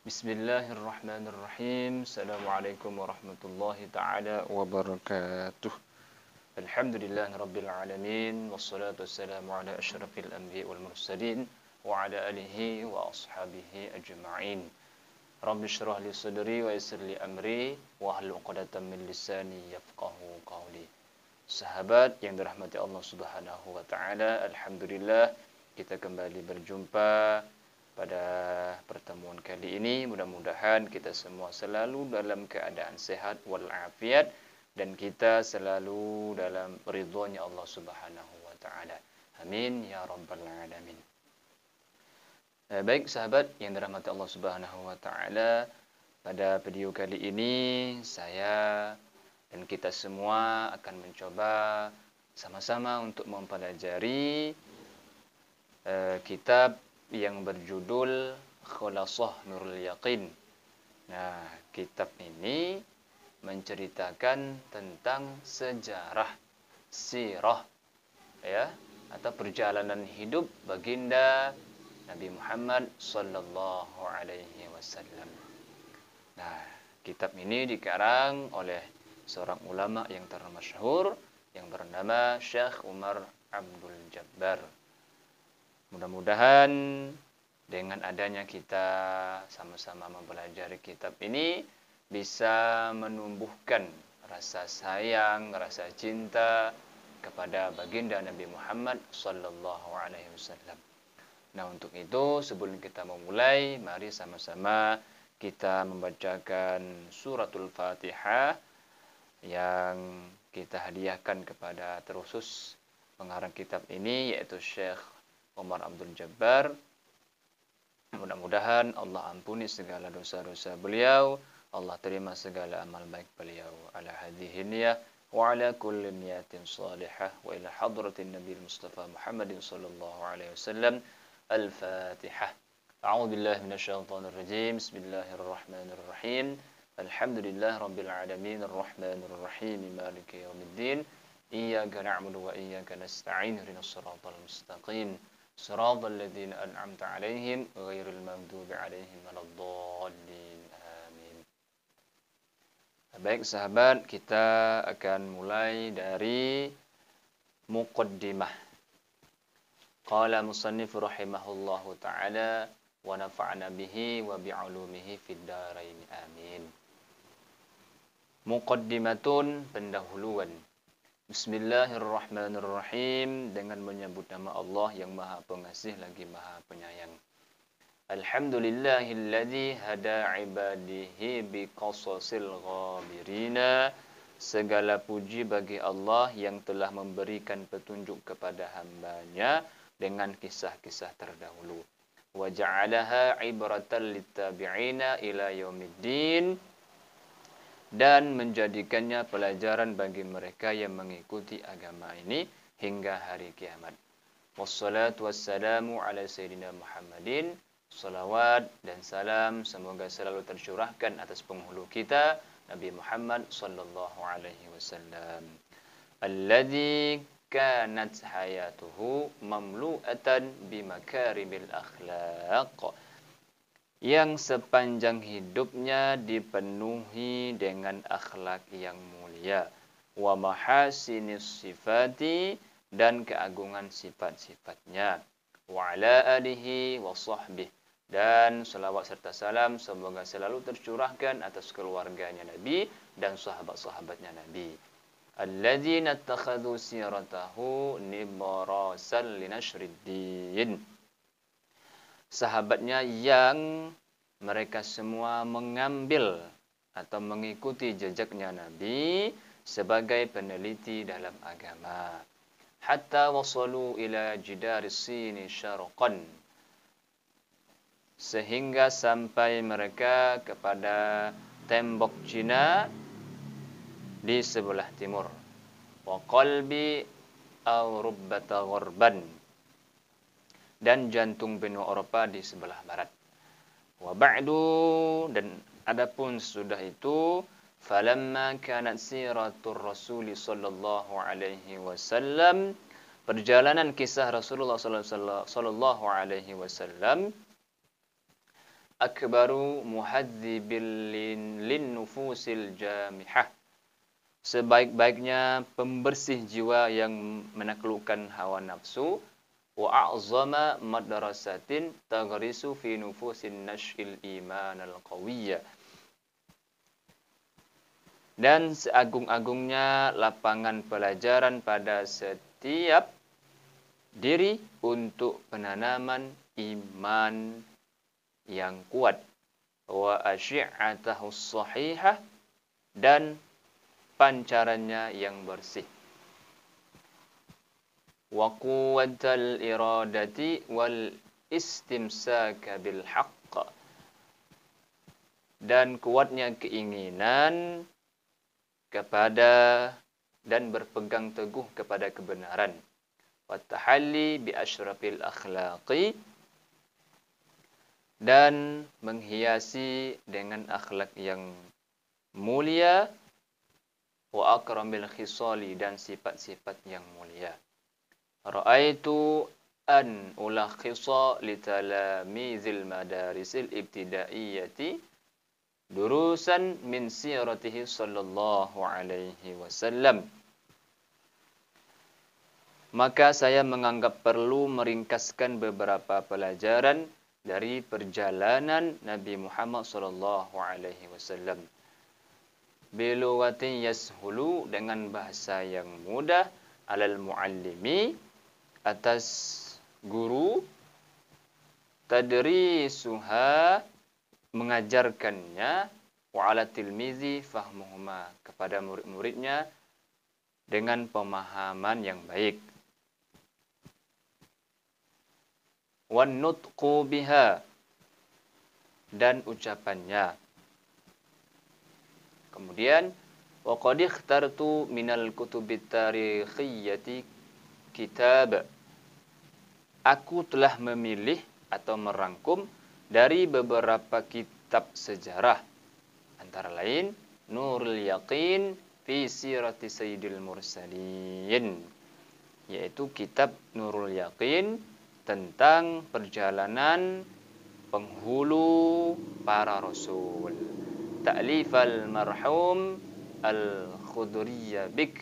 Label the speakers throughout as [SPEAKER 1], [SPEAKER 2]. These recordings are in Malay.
[SPEAKER 1] Bismillahirrahmanirrahim. Assalamualaikum warahmatullahi ta'ala wabarakatuh. Alhamdulillahirabbil alamin wassalatu wassalamu ala asyrafil anbiya'i wal mursalin wa ala alihi wa ashabihi ajma'in. Rabbi shrah li sadri wa yassir li amri wa hlul 'uqdatam min lisani yafqahu qawli. Sahabat yang dirahmati Allah Subhanahu wa taala, alhamdulillah kita kembali berjumpa pada pertemuan kali ini. Mudah-mudahan kita semua selalu dalam keadaan sehat walafiat dan kita selalu dalam ridhonya Allah Subhanahu wa taala. Amin ya rabbal alamin. Baik sahabat yang dirahmati Allah Subhanahu wa taala, pada video kali ini saya dan kita semua akan mencoba sama-sama untuk mempelajari kitab yang berjudul Khulasah Nurul Yaqin. Nah, kitab ini menceritakan tentang sejarah, sirah, ya, atau perjalanan hidup baginda Nabi Muhammad sallallahu alaihi wasallam. Nah, kitab ini dikarang oleh seorang ulama yang termasyhur yang bernama Syekh Umar Abdul Jabbar. Mudah-mudahan dengan adanya kita sama-sama mempelajari kitab ini bisa menumbuhkan rasa sayang, rasa cinta kepada baginda Nabi Muhammad sallallahu alaihi wasallam. Nah, untuk itu sebelum kita memulai, mari sama-sama kita membacakan suratul Fatihah yang kita hadiahkan kepada terkhusus pengarang kitab ini, yaitu Syekh Umar Abdul Jabbar. Mudah-mudahan Allah ampuni segala dosa-dosa beliau, Allah terima segala amal baik beliau. Ala hadhihi niyyah wa ala kulli niyatin salihah wa ila hadratin Nabi Mustafa Muhammadin sallallahu alaihi wasallam. Al-Fatihah. A'udzu billahi minasyaitonir rajim. Bismillahirrahmanirrahim. Alhamdulillahi rabbil alamin arrahmanir rahim maliki yaumiddin. Iyyaka na'budu wa iyyaka nasta'in ihdinas siratal mustaqim. Siratal ladzina an'amta 'alaihim ghairil maghdubi 'alaihim waladdallin. Amin. Baik sahabat, kita akan mulai dari muqaddimah. Qala musannif rahimahullahu ta'ala wa nafa'na bihi wa bi'ulumihi fid dharain. Amin. Muqaddimatun, pendahuluan. Bismillahirrahmanirrahim, dengan menyebut nama Allah yang Maha Pengasih lagi Maha Penyayang. Alhamdulillahilladzi hada ibadihi biqasasil ghabirina. Segala puji bagi Allah yang telah memberikan petunjuk kepada hambanya dengan kisah-kisah terdahulu. Wa ja'alaha ibratan littabi'ina ila yaumiddin, dan menjadikannya pelajaran bagi mereka yang mengikuti agama ini hingga hari kiamat. Wassalatu wassalamu ala sayyidina Muhammadin. Salawat dan salam semoga selalu tercurahkan atas penghulu kita Nabi Muhammad sallallahu alaihi wasallam. Alladzi kanat hayatuhu mamlu'atan bimakarimil akhlaq, yang sepanjang hidupnya dipenuhi dengan akhlak yang mulia, wa mahasinis sifati, dan keagungan sifat-sifatnya, wa ala alihi wa sahbihi, dan selawat serta salam semoga selalu tercurahkan atas keluarganya Nabi dan sahabat-sahabatnya Nabi. Alladzina ittakhadhu siratahu nibarasan linashriddin, sahabatnya yang mereka semua mengambil atau mengikuti jejaknya Nabi sebagai peneliti dalam agama. Hatta wasalu ila jidaris sini syarqan, sehingga sampai mereka kepada tembok Cina di sebelah timur. Wa qalbi aw rubbata gharban, dan jantung benua Eropa di sebelah barat. Wa ba'du, dan adapun sudah itu, falamma kanat siratur Rasul sallallahu alaihi wasallam, perjalanan kisah Rasulullah sallallahu alaihi wasallam akbaru muhadzibil lin nufusil jamihah. Sebaik-baiknya pembersih jiwa yang menaklukkan hawa nafsu. Wa a'zama madrasatin taghrisu fi nufusin nash'il iman al-qawiyya. Dan seagung-agungnya lapangan pelajaran pada setiap diri untuk penanaman iman yang kuat. Wa asyi'atahu sahihah, dan pancarannya yang bersih. Wa quwwatal iradati wal istimsaka bil haqq, dan kuatnya keinginan kepada dan berpegang teguh kepada kebenaran. Wa tahalli bi asyrafil akhlaqi, dan menghiasi dengan akhlak yang mulia. Wa akramil khisali, dan sifat-sifat yang mulia. Ra'aitu an ulakhisa li talamizil madarisil ibtidaiyati durusan min siratihi sallallahu alaihi wasallam. Maka saya menganggap perlu meringkaskan beberapa pelajaran dari perjalanan Nabi Muhammad sallallahu alaihi wasallam. Bilugatin yashulu, dengan bahasa yang mudah, alal muallimi, atas guru, tadrisuha, mengajarkannya, wa ala tilmizi fahmuhuma, kepada murid-muridnya dengan pemahaman yang baik. Wan nutqu biha, dan ucapannya. Kemudian wa qad ikhtartu minal kutubit tarikhiyyati kitab. Aku telah memilih atau merangkum dari beberapa kitab sejarah, antara lain Nurul Yaqin fi Sirati Sayyidil Mursalin, yaitu kitab Nurul Yaqin tentang perjalanan penghulu para rasul. Ta'lifal marhum al-Khudriyabik,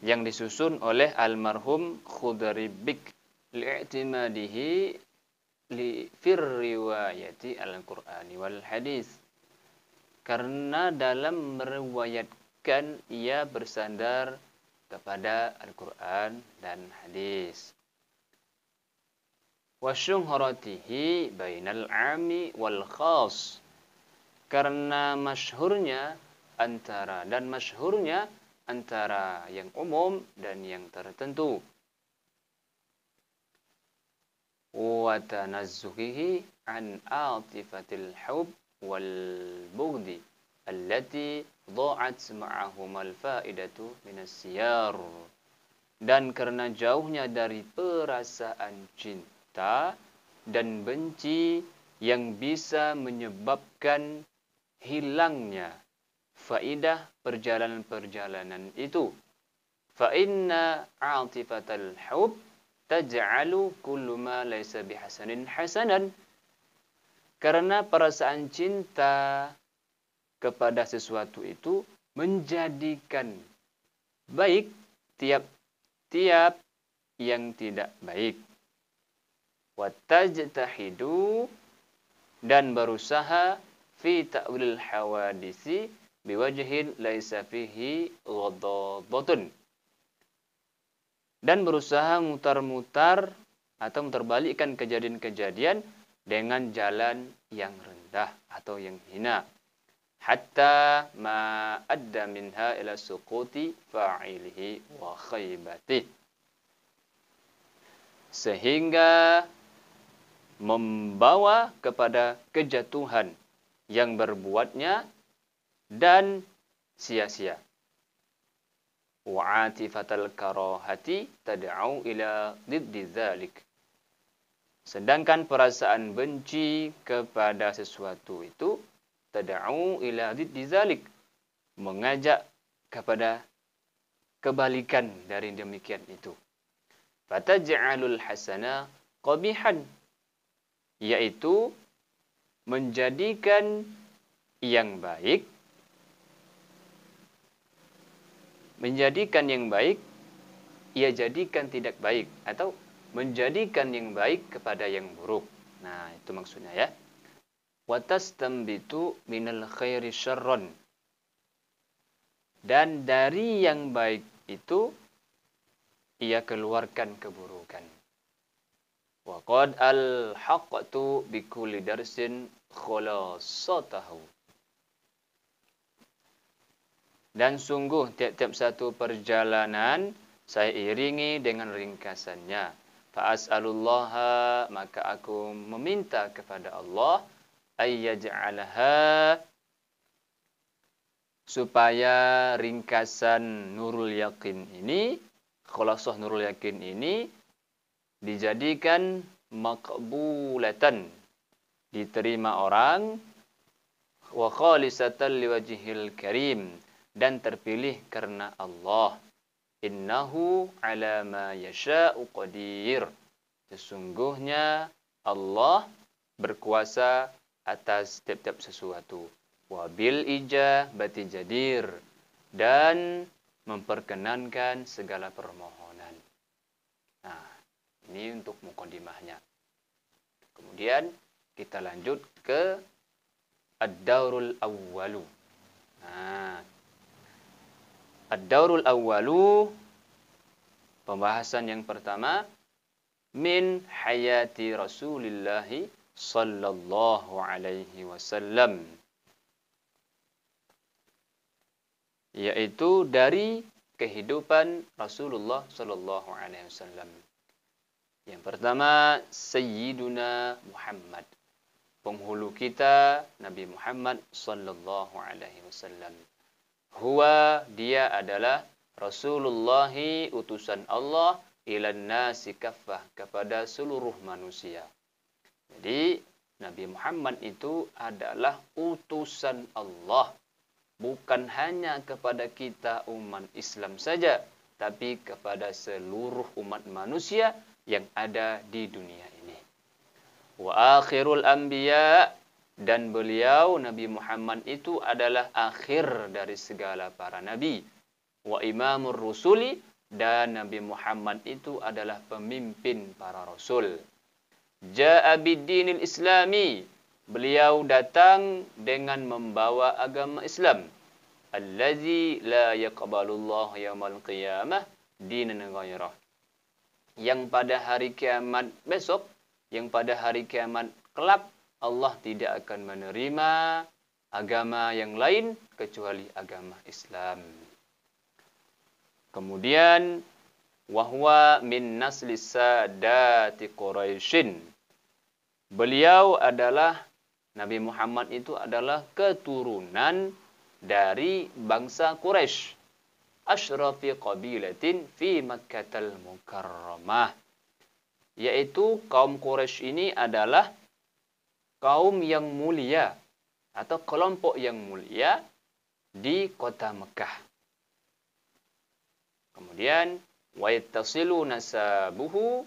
[SPEAKER 1] yang disusun oleh almarhum Khudriyabik, li'timadihi li fir riwayati al-Qur'ani wal hadis, karena dalam meriwayatkan ia bersandar kepada Al-Qur'an dan hadis. Wa syuhratihi bainal 'ami wal khas, karena masyhurnya antara yang umum dan yang tertentu. Wa tanazzuhihi an atifatil hub wal bughdi allati dha'at ma'ahum al faidatu minas siyar, dan karena jauhnya dari perasaan cinta dan benci yang bisa menyebabkan hilangnya faidah perjalanan-perjalanan itu. Fa inna 'atifatal hub taj'alu kullu ma laysa bihasanin hasanan, karena perasaan cinta kepada sesuatu itu menjadikan baik tiap-tiap yang tidak baik. Wa tajtahidu, dan berusaha fi ta'wilil hawadisi biwajhin laisa fihi ghadabatun, dan berusaha mutar-mutar atau muterbalikkan kejadian-kejadian dengan jalan yang rendah atau yang hina, hatta ma adda minha ila suquti fa'ilihi wa khaybati, sehingga membawa kepada kejatuhan yang berbuatnya dan sia-sia. Wa atifatal karahati tad'u ila diddi dzalik, sedangkan perasaan benci kepada sesuatu itu tad'u ila diddi dzalik, mengajak kepada kebalikan dari demikian itu. Fataj'alul hasana qabihan, yaitu menjadikan yang baik, ia jadikan tidak baik, atau menjadikan yang baik kepada yang buruk. Nah, itu maksudnya ya. Watastambitu minal khairi syarron. Dan dari yang baik itu ia keluarkan keburukan. Wa qad al-haqqtu bi kulli darsin khulasatahu. Dan sungguh tiap-tiap satu perjalanan saya iringi dengan ringkasannya. Fa'as'alullaha, maka aku meminta kepada Allah ayyaj'alaha, supaya ringkasan Nurul Yakin ini, Khulasah Nurul Yakin ini dijadikan maqbulatan, diterima orang, wa khalisatan liwajhil karim, dan terpilih karena Allah. Innahu ala ma yasha'u qadir. Sesungguhnya Allah berkuasa atas tiap-tiap sesuatu. Wabil ijabati jadir, dan memperkenankan segala permohonan. Nah, ini untuk mukadimahnya. Kemudian kita lanjut ke ad-daurul awwalu. Nah, ad-daurul awwalu, pembahasan yang pertama, min hayati Rasulillah sallallahu alaihi wasallam, yaitu dari kehidupan Rasulullah sallallahu alaihi wasallam. Yang pertama, Sayyiduna Muhammad, penghulu kita Nabi Muhammad sallallahu alaihi wasallam. Huwa, dia adalah Rasulullah, utusan Allah, ilan nasi kaffah, kepada seluruh manusia. Jadi Nabi Muhammad itu adalah utusan Allah, bukan hanya kepada kita umat Islam saja, tapi kepada seluruh umat manusia yang ada di dunia ini. Wa akhirul anbiya, dan beliau Nabi Muhammad itu adalah akhir dari segala para nabi. Wa imamur rusuli, dan Nabi Muhammad itu adalah pemimpin para rasul. Ja'a bid-dinil islami, beliau datang dengan membawa agama Islam. Allazi la yaqbalullahu yaumal qiyamah dinan ghairah, yang pada hari kiamat besok, yang pada hari kiamat kelak, Allah tidak akan menerima agama yang lain kecuali agama Islam. Kemudian wahwa min nasli sadati Quraisyin, beliau adalah, Nabi Muhammad itu adalah keturunan dari bangsa Quraisy, asyrafi qabilatin fi Makkatal Mukarramah, yaitu kaum Quraisy ini adalah kaum yang mulia atau kelompok yang mulia di kota Mekah. Kemudian wa yattasilu nasabuhu,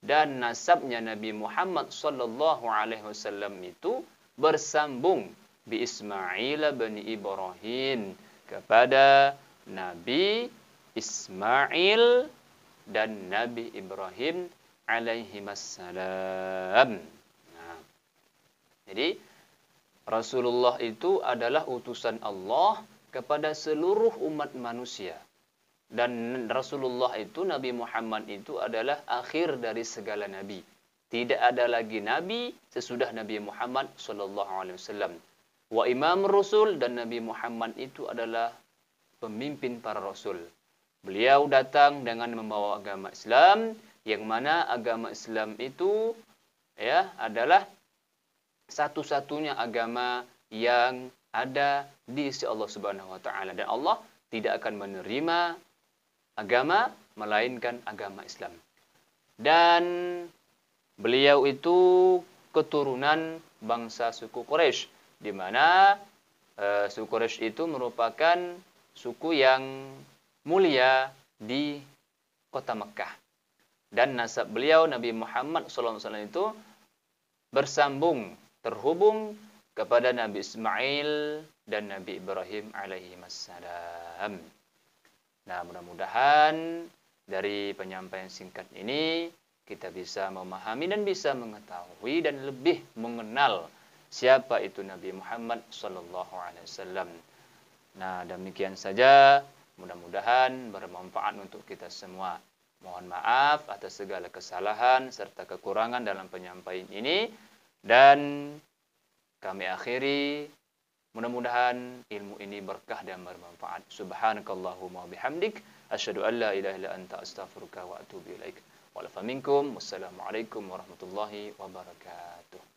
[SPEAKER 1] dan nasabnya Nabi Muhammad sallallahu alaihi wasallam itu bersambung bi Ismail bin Ibrahim, kepada Nabi Ismail dan Nabi Ibrahim alaihimassalam. Nah, jadi Rasulullah itu adalah utusan Allah kepada seluruh umat manusia. Dan Rasulullah itu, Nabi Muhammad itu adalah akhir dari segala nabi. Tidak ada lagi nabi sesudah Nabi Muhammad sallallahu alaihi wasallam. Wa imam rasul, dan Nabi Muhammad itu adalah pemimpin para rasul. Beliau datang dengan membawa agama Islam, yang mana agama Islam itu adalah satu-satunya agama yang ada di sisi Allah Subhanahu wa taala, dan Allah tidak akan menerima agama melainkan agama Islam. Dan beliau itu keturunan bangsa suku Quraisy, di mana suku Quraisy itu merupakan suku yang mulia di kota Mekah. Dan nasab beliau Nabi Muhammad SAW itu bersambung terhubung kepada Nabi Ismail dan Nabi Ibrahim alaihimassalam. Nah, mudah-mudahan dari penyampaian singkat ini kita bisa memahami dan bisa mengetahui dan lebih mengenal siapa itu Nabi Muhammad sallallahu alaihi wasallam. Nah, demikian saja. Mudah-mudahan bermanfaat untuk kita semua. Mohon maaf atas segala kesalahan serta kekurangan dalam penyampaian ini. Dan kami akhiri. Mudah-mudahan ilmu ini berkah dan bermanfaat. Subhanakallahumma bihamdik. Asyhadu an la ilaha illa anta astaghfiruka wa atubu ilaik. Wa'alafa minkum. Wassalamualaikum warahmatullahi wabarakatuh.